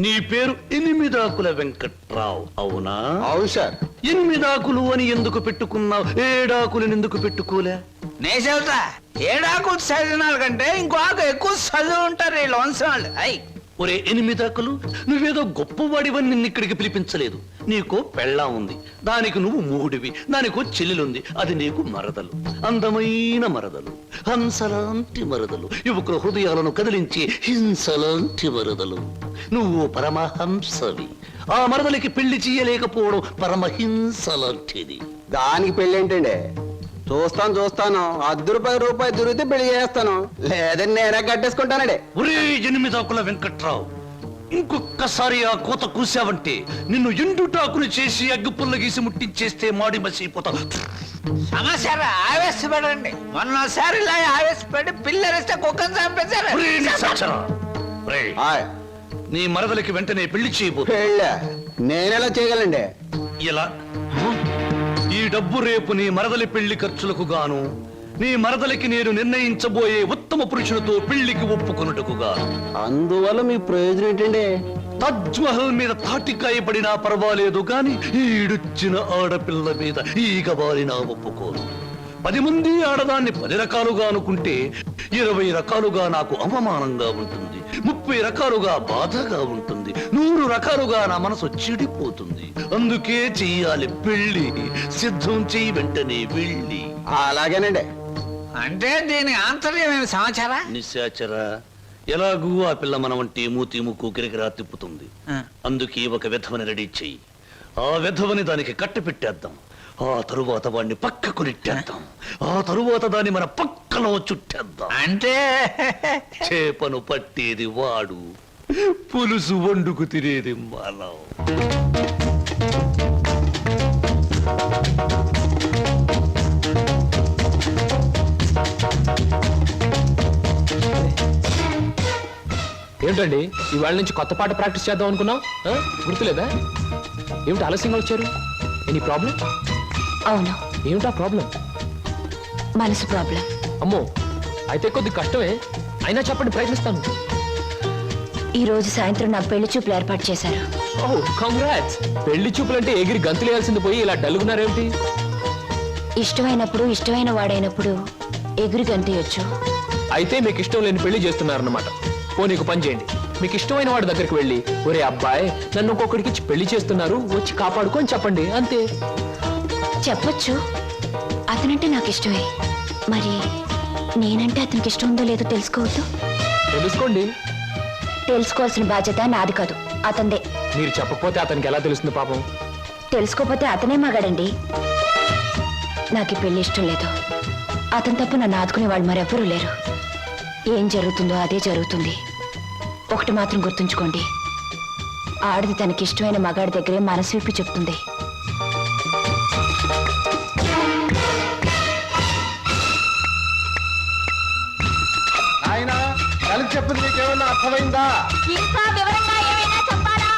నీ పేరు ఎనిమిదాకుల వెంకట్రావు అవునా? అవును సార్. ఎనిమిదాకులు అని ఎందుకు పెట్టుకున్నావు? ఏడాకులను ఎందుకు పెట్టుకోలే? నే చెబుతా, ఏడాకులు చదివిన కంటే ఇంకో ఆకు ఎక్కువ చదువు ఉంటారు వీళ్ళు వంశం వాళ్ళు. ఒరే ఎనిమిదాకులు, నువ్వేదో గొప్పవాడివని నిన్ను ఇక్కడికి పిలిపించలేదు. నీకో పెళ్ళాం ఉంది, దానికి నువ్వు మూడివి, దానికో చెల్లెలుంది, అది నీకు మరదలు, అందమైన మరదలు, హంసలాంటి మరదలు, యువకుల హృదయాలను కదిలించి హింసలాంటి మరదలు. నువ్వు పరమహంసవి. ఆ మరదలికి పెళ్లి చేయలేకపోవడం పరమహింస లాంటిది. దానికి పెళ్ళి ఏంటండి? చూస్తాను ₹10 దొరికితే పెళ్లి చేస్తాను, లేదని నేనే కట్టేసుకుంటానండి. ఒరే ఎనిమిదాకుల వెంకట్రావు, ఇంకొక్కసారి ఆ కోత కూసావంటే నిన్ను ఎండుటాకులు చేసి అగ్గిపుల్ల గీసి ముట్టించేస్తే మాడి మసిపోతావు. సమాచారం ఆవేశపడండి. మొన్నసారి ఇలా ఆవేశపడి పిల్లరిస్తే కుక్కను చంపేశారు. నీ మరదలకి వెంటనే పెళ్లి చేయబో. నేనెలా చేయగలండి? ఇలా ఈ డబ్బు రేపు నీ మరదలి పెళ్లి ఖర్చులకు గాను, నీ మరదలికి నేను నిర్ణయించబోయే ఉత్తమ పురుషులతో పెళ్లికి ఒప్పుకొనుటకు గాను. అందువల్ల మీ ప్రయోజనం ఏంటండి? తాజ్ మహల్ మీద తాటికాయ పడినా పర్వాలేదు గాని ఈడుచ్చిన ఆడపిల్ల మీద ఈగ బారినా ఒప్పుకోను. 10 మంది ఆడదాన్ని 10 రకాలుగా అనుకుంటే 20 రకాలుగా నాకు అవమానంగా ఉంటుంది, 30 రకాలుగా బాధగా ఉంటుంది, 100 రకాలుగా నా మనసు చెడిపోతుంది. అందుకే చెయ్యాలి పెళ్లి. సిద్ధం చెయ్యి వెంటనే వెళ్ళి. అలాగేనండి. అంటే దీని ఆంతర్యమైన సమాచారా? నిశాచరా, ఎలాగూ ఆ పిల్ల మన వంటి మూతి ముక్కు కిరికిరా తిప్పుతుంది. అందుకే ఒక విధవని రెడీ చెయ్యి. ఆ విధవని దానికి కట్టు పెట్టేద్దాం. ఆ తరువాత వాడిని పక్కకు నెట్టేద్దాం. ఆ తరువాత దాన్ని మన పక్కలో చుట్టేద్దాం. అంటే చేపను పట్టేది వాడు, పులుసు వండుకు తినేది మనం. ఏమిటండి ఇవాళ నుంచి కొత్త పాట ప్రాక్టీస్ చేద్దాం అనుకున్నాం, గుర్తులేదా? ఏమిటి ఆలస్యంగా వచ్చారు? Any problem? అవును. ఏమిటా ప్రాబ్లం? మనసు ప్రాబ్లం. అమ్మో, అయితే కొద్ది కష్టమే, అయినా చెప్పండి, ప్రయత్నిస్తాను. ఈ రోజు సాయంత్రం నా పెళ్లి చూపులు ఏర్పాటు చేశారు. ఓహ్ కంగ్రాట్స్. పెళ్లి చూపులంటే ఎగిరి గంతులేయాల్సింది పోయి ఇలా డల్గున్నారేమిటి? ఇష్టమైనప్పుడు ఇష్టమైన వాడైనప్పుడు ఎగురు గంతయొచ్చు. అయితే మీకు ఇష్టం లేని పెళ్లి చేస్తున్నారన్నమాట. ఓ నీకు పని చేయండి, మీకు ఇష్టమైన వాడి దగ్గరికి వెళ్ళి, ఒరే అబ్బాయి నన్ను ఒక్కొక్కడికి ఇచ్చి పెళ్లి చేస్తున్నారు, వచ్చి కాపాడుకొని చెప్పండి, అంతే. చెప్పొచ్చు, అతనంటే నాకు ఇష్టమే. మరి నేనంటే అతనికి ఇష్టం ఉందో లేదో తెలుసుకోవద్దు? తెలుసుకోండి. తెలుసుకోవాల్సిన బాధ్యత నాది కాదు, అతందే. మీరు చెప్పకపోతే అతనికి ఎలా తెలుస్తుంది పాపం? తెలుసుకోపోతే అతనే మగాడండి. నాకు ఈ పెళ్లి ఇష్టం లేదు. అతను తప్ప నన్ను ఆదుకునే వాళ్ళు మరెవ్వరూ లేరు. ఏం జరుగుతుందో అదే జరుగుతుంది. ఒకటి మాత్రం గుర్తుంచుకోండి, ఆడది తనకి ఇష్టమైన మగాడి దగ్గరే మనసు విప్పి చెప్తుంది. ఆయన కలిసి చెప్పింది మీకేమన్నా అర్థమైందా? ఇంకా వివరంగా ఏమైనా చెప్పాలా?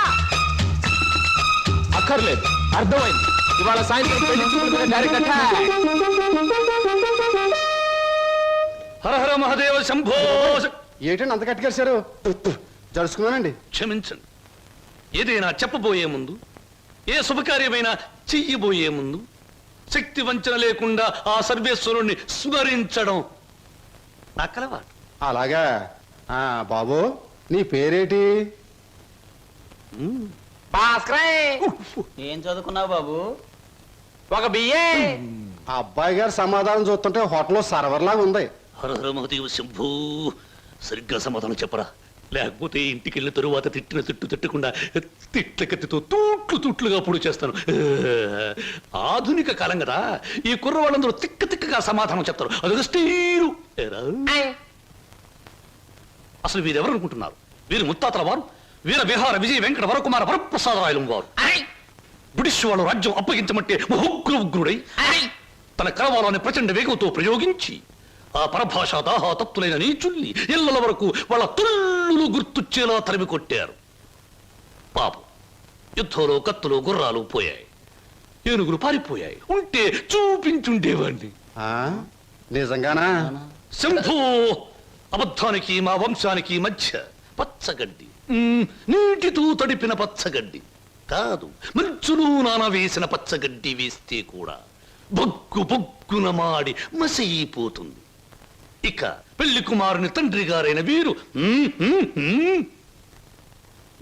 అక్కర్లేదు, అర్థమైంది. ఇవాళ సాయంత్రం పెళ్లి చూపుల మీద డైరెక్ట్ అటాక్. హర హర మహాదేవ శంభో. ఏంటండి అంత కట్టుకేశారు? జరుచుకున్నానండి. క్షమించండి. ఏదైనా చెప్పబోయే ముందు, ఏ శుభకార్యమైనా చెయ్యబోయే ముందు శక్తి వంచన లేకుండా ఆ సర్వేశ్వరుణ్ణి స్మరించడం నా కలవాటు. అలాగా. బాబు నీ పేరేటి? ఏం చదువుకున్నావు బాబు? ఒక బిఏ. ఆ అబ్బాయి గారు సమాధానం చూస్తుంటే హోటల్లో సర్వర్ లాగా ఉంది. హర హర మహాదేవ శంభూ. సరిగ్గా సమాధానం చెప్పరా, లేకపోతే ఇంటికి వెళ్ళిన తరువాత తిట్టిన తిట్టు తిట్టకుండా తిట్ల కత్తితో తూట్లుగా పొడి చేస్తాను. ఆధునిక కాలం కదా, ఈ కుర్రవాళ్ళందరూ తిక్కగా సమాధానం చెప్తారు. అదొక స్టీరు. అసలు వీరెవరు అనుకుంటున్నారు? వీరు ముత్తాతల వారు వీర విహార విజయ వెంకట వరకుమార వరప్రసాదరాయలు వారు. బ్రిటిష్ వాళ్ళు రాజ్యం అప్పగించమంటే ఉగ్రుడై తన కరవాలని ప్రచండ వేగంతో ప్రయోగించి ఆ పరభాషా దాహాతత్తులైన నీచుల్ని ఇళ్ల వరకు వాళ్ళ తుల్లులు గుర్తుచ్చేలా తరిమి కొట్టారు. పాపం, యుద్ధంలో కత్తులు గుర్రాలు పోయాయి, ఏనుగులు పారిపోయాయి. ఉంటే చూపించుండేవాణ్ణి. నిజంగానా? శంభూ, అబద్ధానికి మా వంశానికి మధ్య పచ్చగడ్డి, నీటితో తడిపిన పచ్చగడ్డి కాదు, మంచులో నానవేసిన పచ్చగడ్డి వేస్తే కూడా బొగ్గు బొగ్గున మాడి మసైపోతుంది. ఇక పెళ్లి కుమారుని తండ్రి గారైన వీరు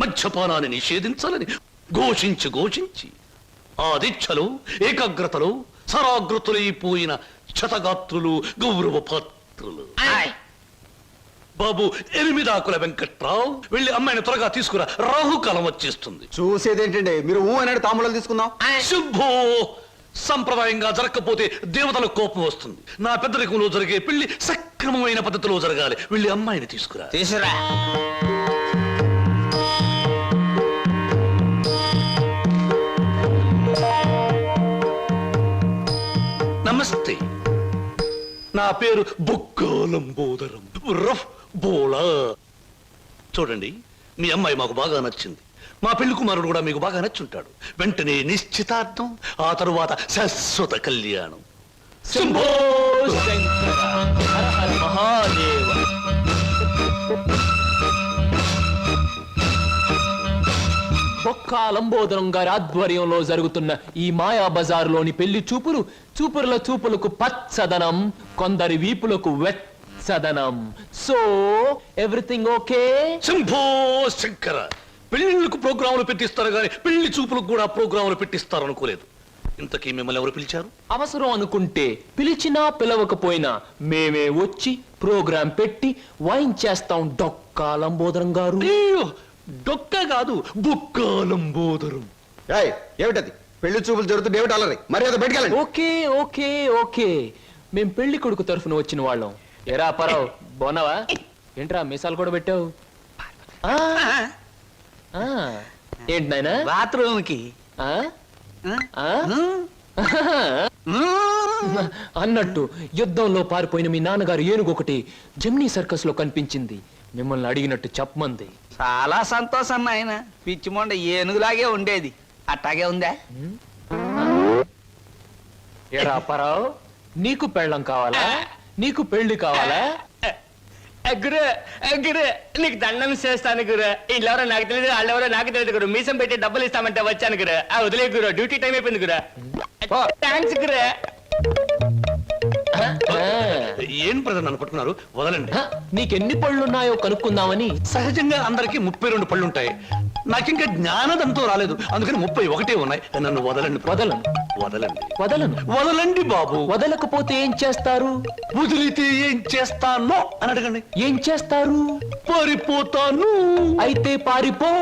మద్యపానాన్ని నిషేధించాలని ఘోషించి ఆ దీక్షలో ఏకాగ్రతలో సరాగ్రతులైపోయిన క్షతగాత్రులు, గౌరవ పాత్రులు. బాబు ఎనిమిదాకుల వెంకట్రావు, వెళ్ళి అమ్మాయిని త్వరగా తీసుకురా, రాహుకాలం వచ్చేస్తుంది. చూసేదేంటండి, మీరు ఊ అనేది తాములు తీసుకుందాం. శుభో, సంప్రదాయంగా జరగకపోతే దేవతలకు కోపం వస్తుంది. నా పెద్దరికంలో జరిగే పెళ్లి సక్రమమైన పద్ధతిలో జరగాలి. వెళ్ళి అమ్మాయిని తీసుకురా. తీసురా. నమస్తే, నా పేరు బొక్కాలంబోదరం రఫ్ బోలా. చూడండి, మీ అమ్మాయి మాకు బాగా నచ్చింది. మా పెళ్లి కుమారుడు కూడా మీకు బాగా నచ్చుంటాడు. వెంటనే నిశ్చితార్థం, ఆ తరువాత శాశ్వత కళ్యాణం. శంభో శంకర, హర హర మహాదేవ. బొక్కా లంబోదరం గారి ఆధ్వర్యంలో జరుగుతున్న ఈ మాయా బజారులోని పెళ్లి చూపుల చూపులకు పచ్చదనం, కొందరి వీపులకు వెచ్చదనం. So everything okay? Shambho Shankara, పెళ్లిళ్ళకు ప్రోగ్రాములు పెట్టిస్తారు కానీ పెళ్లి చూపులకు కూడా ప్రోగ్రాములు పెట్టిస్తారు అనుకోలేదు. ఇంతకీ మిమ్మల్ని ఎవరు పిలిచారు? అవసరం అనుకుంటే పిలిచినా పిలవకపోయినా మేమే వచ్చి ప్రోగ్రాం పెట్టి వాయించేస్తాం డొక్కా లంబోదరం గారు. అయ్యో, డొక్క కాదు, బొక్కాలంబోదరం. ఏయ్, ఏమిటది? పెళ్లి చూపులు జరుగుతుంటే ఏమిటి అలరి? మర్యాద బయటకెళ్ళండి. ఓకే ఓకే ఓకే, మేం పెళ్లి కొడుకు తరఫున వచ్చిన వాళ్ళం. ఎరా పరావు, బాగున్నావా? ఏంట్రా మీసాలు కూడా పెట్టావు? ఆ, ఆ, ఏంటి నాయనా? బాత్రూమ్ కి ఆ? ఆ? అన్నట్టు యుద్ధంలో పారిపోయిన మీ నాన్నగారు ఏనుగొకటి జమ్నీ సర్కస్ లో కనిపించింది. మిమ్మల్ని అడిగినట్టు చెప్పమంది. చాలా సంతోషం నాయన. పిచ్చి మొండ ఏనుగులాగే ఉండేది, అట్టాగే ఉందా? ఎరా పరావు, నీకు పెళ్ళం కావాలా? నీకు పెళ్లి కావాలా? గురు గురు నీకు దండం చేస్తాను గురు. వీళ్ళెవరో నాకు తెలియదు, వాళ్ళెవరో నాకు తెలియదు గురు. మీసం పెట్టి డబ్బులు ఇస్తామంటే వచ్చాను గురు. వదిలే గురు, డ్యూటీ టైం అయిపోయింది గురు. థ్యాంక్స్ గురు. ఏం ప్రజలు నన్ను పట్టుకున్నారు? వదలండి. హ, నీకెన్ని పళ్ళున్నాయో కనుక్కుందామని. సహజంగా అందరికి 32 పళ్ళుంటాయి. నాకింకా జ్ఞానదంతో రాలేదు, అందుకని 31 ఉన్నాయి. నన్ను వదలండి. వదలను వదలండి, వదలను. వదలండి బాబు. వదలకపోతే ఏం చేస్తారు? వదిలితే ఏం చేస్తానో అని అడగండి. ఏం చేస్తారు? పారిపోతాను. అయితే పారిపో.